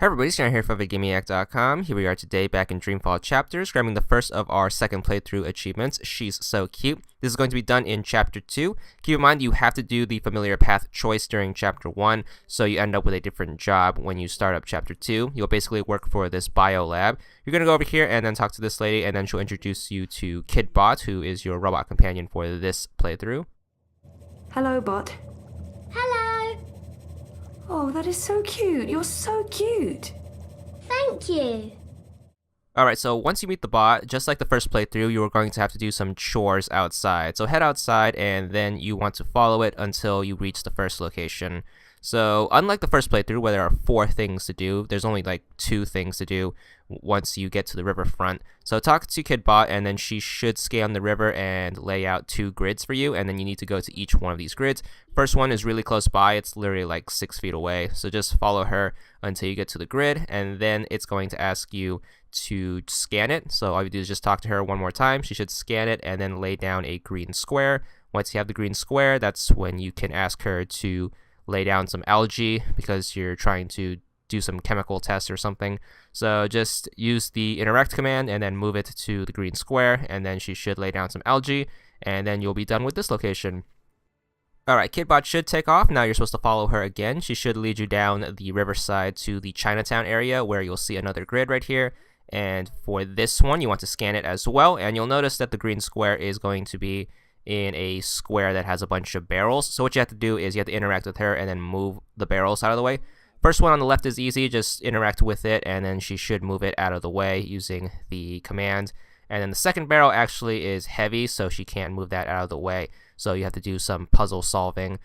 Hey everybody, Stan here from VidGamiac.com. Here we are today back in Dreamfall Chapters, grabbing the first of our second playthrough achievements, She's So Cute. This is going to be done in Chapter 2. Keep in mind you have to do the familiar path choice during Chapter 1, so you end up with a different job when you start up Chapter 2. You'll basically work for this bio lab. You're going to go over here and then talk to this lady, and then she'll introduce you to Kidbot, who is your robot companion for this playthrough. Hello, Bot. Hello. Oh, that is so cute. You're so cute. Thank you. Alright, so once you meet the bot, just like the first playthrough, you are going to have to do some chores outside. So head outside and then you want to follow it until you reach the first location. So unlike the first playthrough where there are 4 things to do, there's only like 2 things to do once you get to the riverfront. So talk to Kidbot and then she should scan the river and lay out 2 grids for you, and then you need to go to each one of these grids. First one is really close by, it's literally like 6 feet away, so just follow her until you get to the grid, and then it's going to ask you to scan it. So all you do is just talk to her one more time. She should scan it and then lay down a green square. Once you have the green square, that's when you can ask her to lay down some algae because you're trying to do some chemical tests or something. So just use the interact command and then move it to the green square, and then she should lay down some algae, and then you'll be done with this location. Alright, Kidbot should take off. Now you're supposed to follow her again. She should lead you down the riverside to the Chinatown area where you'll see another grid right here. And for this one, you want to scan it as well, and you'll notice that the green square is going to be in a square that has a bunch of barrels. So what you have to do is you have to interact with her and then move the barrels out of the way. First one on the left is easy, just interact with it and then she should move it out of the way using the command. And then the second barrel actually is heavy, so she can't move that out of the way. So you have to do some puzzle solving.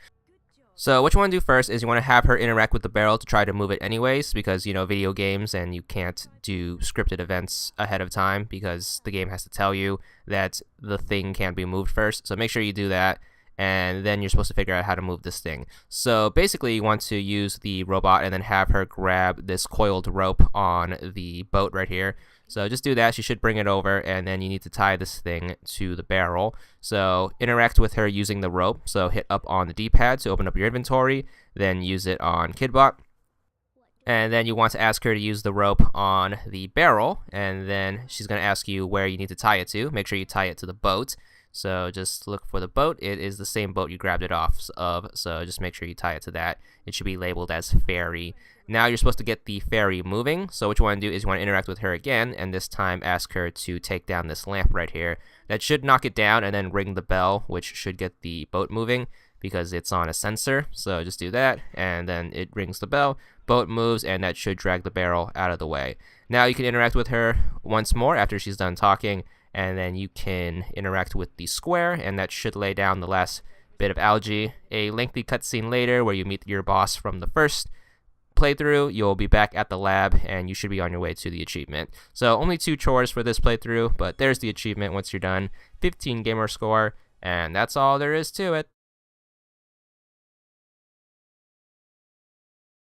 So what you want to do first is you want to have her interact with the barrel to try to move it anyways, because, you know, video games and you can't do scripted events ahead of time because the game has to tell you that the thing can't be moved first. So make sure you do that, and then you're supposed to figure out how to move this thing. So basically you want to use the robot and then have her grab this coiled rope on the boat right here. So just do that. She should bring it over, and then you need to tie this thing to the barrel. So interact with her using the rope. So hit up on the D-pad to open up your inventory, then use it on Kidbot. And then you want to ask her to use the rope on the barrel, and then she's going to ask you where you need to tie it to. Make sure you tie it to the boat. So just look for the boat. It is the same boat you grabbed it off of, so just make sure you tie it to that. It should be labeled as ferry. Now you're supposed to get the ferry moving, so what you want to do is you want to interact with her again, and this time ask her to take down this lamp right here. That should knock it down and then ring the bell, which should get the boat moving because it's on a sensor. So just do that, and then it rings the bell, boat moves, and that should drag the barrel out of the way. Now you can interact with her once more after she's done talking, and then you can interact with the square, and that should lay down the last bit of algae. A lengthy cutscene later where you meet your boss from the first playthrough, you'll be back at the lab and you should be on your way to the achievement. So only 2 chores for this playthrough, but there's the achievement once you're done. 15 gamer score, and that's all there is to it.